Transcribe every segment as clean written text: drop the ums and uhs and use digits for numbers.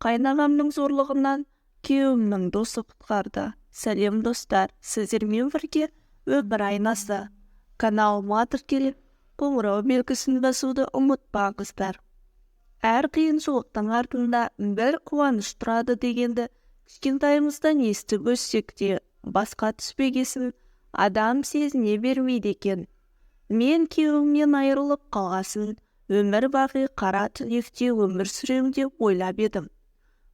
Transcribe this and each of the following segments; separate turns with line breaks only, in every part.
Қайнағамның зорлығынан күйеуімнің досы құтқарды. Сәлем достар, сіздермен бірге өмір айнасы. Каналыма тіркеліп, қоңырау белгісін басуды ұмытпаңыздар. Әр қиыншылықтың артында бір қуаныш тұрады дегенді кішкентайымыздан естіп өссек те, басқа түспегесін адам сезіне бермейді екен. Мен күйеуімнен айырылып қалғасын, өмір бақи қара түнекте өмір сүрем деп ойлап едім.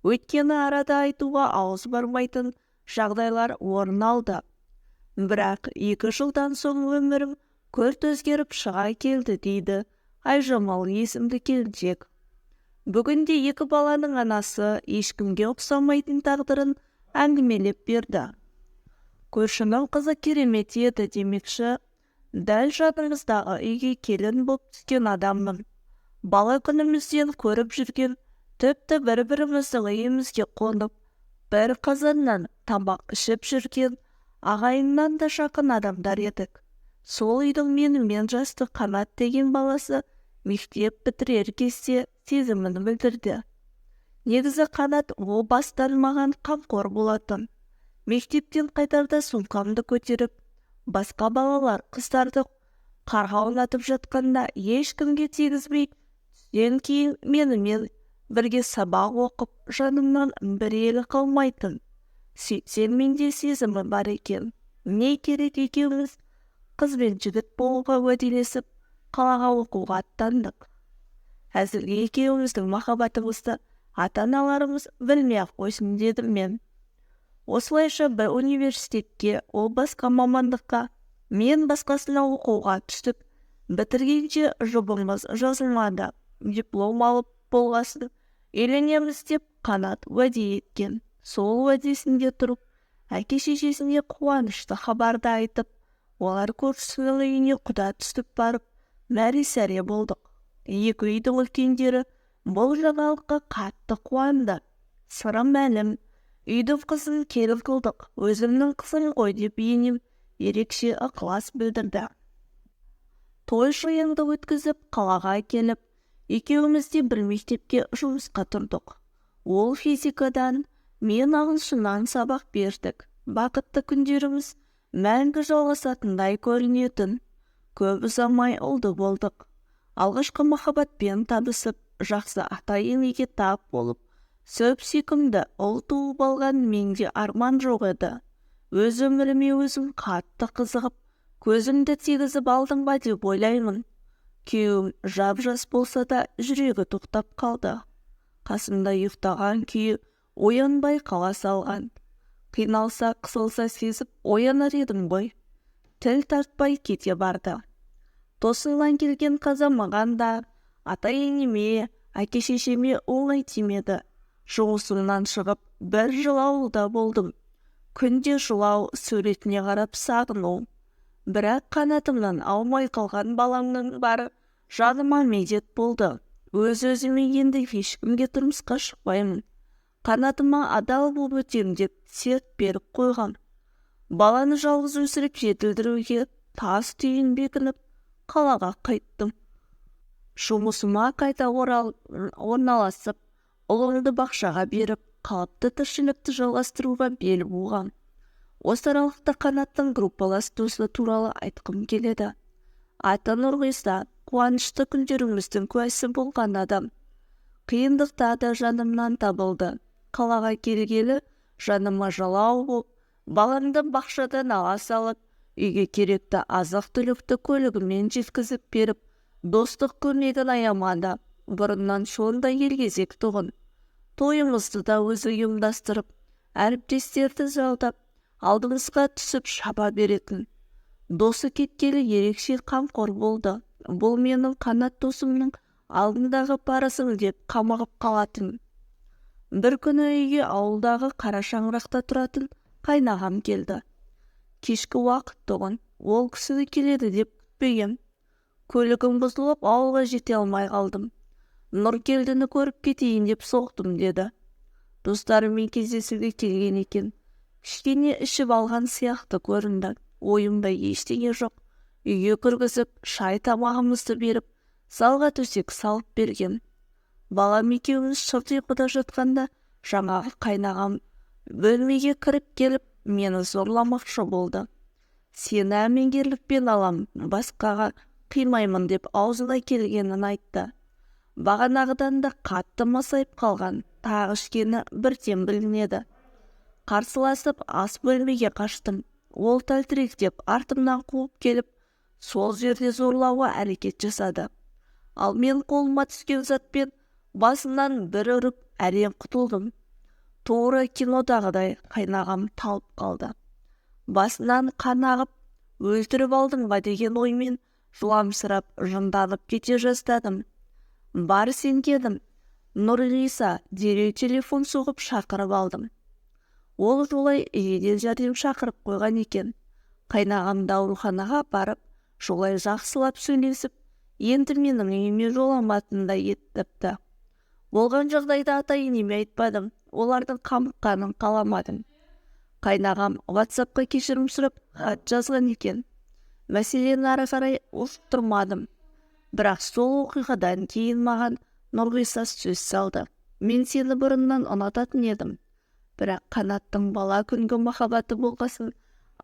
Өйткені арада айтуға ауыз бармайтын жағдайлар орын алды. Бірақ 2 жылдан соң өмірім күрт өзгеріп шыға келді дейді Айжамал есімді келіншек. Бүгінде 2 баланың анасы ешкімге ұқсамайтын тағдырын әңгімелеп берді. Көршінің қызы керемет еді демекші, дәл жанымыздағы үйге келін боп түскен адаммын. Бала күнімізден көріп жүрген, тіпті бір-біріміздің үйімізге қонып, бір қазаннан тамақ ішіп жүрген ағайыннан да жақын адамдар едік. Сол үйдің менімен жасты Қанат деген баласы мектеп бітірер кезде сезімін білдірді. Негізі Қанат о бастан маған қамқор болатын. Мектептен қайтарда сумкамды көтеріп, басқа балалар қыздарды қарға ойнатып жатқанда ешкімге тигізбей, түстен кейін менімен бірге сабақ оқып, жанымнан бір елі қалмайтын. Сөйтсем менде сезімі бар екен. Не керек, екеуміз қыз бен жігіт болуға уәделесіп, қалаға оқуға аттандық. Әзірге екеуміздің махаббатымызды ата-аналарымыз білмей-ақ қойсын дедім мен. Осылайша бір университетке, ол басқа мамандыққа, мен басқасына оқуға түстік. Бітіргенше жұбымыз жазылмады. Диплом алып болғасын, үйленеміз деп Қанат уәде еткен. Сол уәдесінде тұрып, әке-шешесіне қуанышты хабарды айтып, олар көршісінің үйіне құда түсіп барып, мәре-сәре болдық. 2 үйдің үлкендері бұл жаңалыққа қатты қуанды. Сыры мәлім, үйдің қызын келін қылдық, өзімнің қызым ғой деп енем ерекше ықылас білдірді. Той жиынды өткізіп, қалаға келіп, екеуміз де бір мектепке жұмысқа тұрдық. Ол физикадан, мен ағылшыннан сабақ бердік. Бақытты күндеріміз мәңгі жалғасатындай көрінетін. Көп ұзамай ұлды болдық. Алғашқы махаббатпен табысып, жақсы ата-енеге тап болып, сөп-сүйкімді ұл туып алған менде арман жоқ еді. Өз өміріме өзім қатты қызығып, көзімді тигізіп алдым ба деп ойлаймын. Күйеуім жап-жас болса да жүрегі тоқтап қалды. Қасымда ұйықтаған күйі оянбай қала салған. Қиналса, қысылса сезіп оянар едім ғой. Тіл тартпай кете барды. Тосыннан келген қаза маған да, ата-енеме, әке-шешеме оңай тимеді. Жұмысымнан шығып, бір жыл ауылда болдым. Күнде жылау, суретіне қарап сағыну. Бірақ қанатымнан аумай қалған баламның бары жаныма медет болды. Өз-өзіме енді ешкімге тұрмысқа шықпаймын. Қанатыма адал болып өтем деп серт беріп қойғам. Баланы жалғыз өсіріп жетілдіруге тас түйін бекініп, қалаға қайттым. Жұмысыма қайта орналасып, ұлымды бақшаға беріп, қалыпты тіршілікті жалғастыруға бел буғам. Осы аралықта Қанаттың группалас досы туралы айтқым келеді. Ата Нұрғиса қуанышты күндеріміздің куәсі болған адам. Қиындықта да жанымнан табылды. Қалаға келгелі жаныма жалау болып, баламды бақшадан ала салып, үйге керекті азық-түлікті көлігімен жеткізіп беріп, достық көмегін аямады. Бұрыннан сондай елгезек тұғын. Тойымызды да өзі ұйымдастырып, әріптестерді жалдап, алдымызға түсіп шаба беретін. Досы кеткелі ерекше қамқор болды. Бұл менің Қанат досымның алдындағы парызым деп қамығып қалатын. Бір күні үйге ауылдағы қара шаңырақта тұратын қайнағам келді. Кешкі уақыт тұғын, ол кісі келеді деп күтпеген. Көлігім бұзылып, ауылға жете алмай қалдым. Нұркелдіні көріп кетейін деп соқтым деді. Достарымен кездесуге келген екен. Кішкене ішіп алған сияқты көрінді. Ойымда ештеңе жоқ. Үйге кіргізіп, шай тамағымызды беріп, залға төсек салып берген. Балам екеуміз шырт ұйқыда жатқанда, Жаңағы қайнағам бөлмеге кіріп келіп, мені зорламақшы болды. Сені әмеңгерлікпен алам, басқаға қимаймын деп аузына келгенін айтты. Бағанағыдан да қатты масайып қалған, тағы ішкені бірден білінеді. Қарсыласып ас бөлмеге қаштым. Ол тәлтіректеп артымнан қуып келіп, сол жерде зорлауға әрекет жасады. Ал мен қолыма түскен затпен басынан бір ұрып әрең құтылдым. Тура кинодағыдай қайнағам талып қалды. Басынан қан ағып, өлтіріп алдың ба деген оймен жыламсырап, жынданып кете жаздадым. Бар сенкедім. Нұрғиса дереу телефон соғып шақырып алдым. Ол жолай жедел жәрдем шақырып қойған екен. Қайнағамды ауруханаға барып, жолай жақсылап сөйлесіп, енді менің үйіме жоламатындай етіпті. Болған жағдайда ата-енеме айтпадым, олардың қамыққанын қаламадым. Қайнағам WhatsApp-қа кешірім сұрап хат жазған екен. Мәселені ары қарай ұштырмадым. Бірақ сол оқиғадан кейін маған Нұрғиса сөз салды. Мен сені бұрыннан ұнататын едім. Бірақ қанаттың бала күнгі махаббаты болғасын,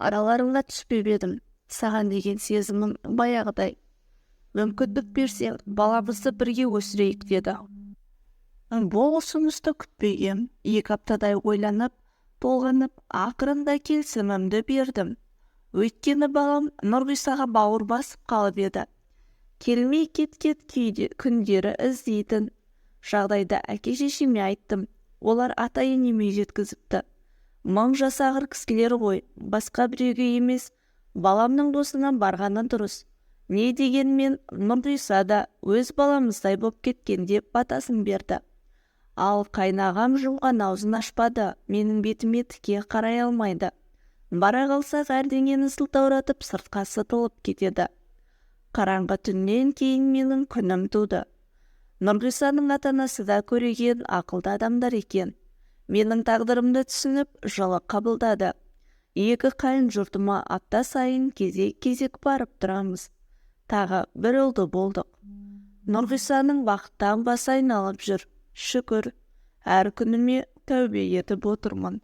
араларыңа түспеп едім. Саған деген сезімім баяғыдай. Мүмкіндік берсең, баламызды бірге өсірейік деді. Бұл ұсынысты күтпеген, 2 аптадай ойланып, толғанып, ақырында келісімімді бердім. Өйткені балам Нұрғисаға бауыр басып қалып еді. Келмей кеткет күндері іздейтін. Жағдайда әке-шешеме айттым. Олар ата-енеме жеткізіпті. 1000 жасағыр кісілер ғой, басқа біреуге емес, баламның досына барғаны дұрыс. Не дегенмен Нұрғиса да өз баламыздай боп кеткен деп батасын берді. Ал қайнағам жұмған аузын ашпады, менің бетіме тіке қарай алмайды. Бара қалсақ әрдеңені сылтауратып сыртқа сытылып кетеді. Қараңғы түннен кейін менің күнім туды. Нұрғисаның ата-анасы да көреген ақылды адамдар екен. Менің тағдырымды түсініп, жылы қабылдады. 2 қайын жұртыма апта сайын кезек барып тұрамыз. Тағы бір ұлды болдық. Нұрғисаның бақыттан басы айналып жүр. Шүкір, әр күніме тәубе етіп отырмын.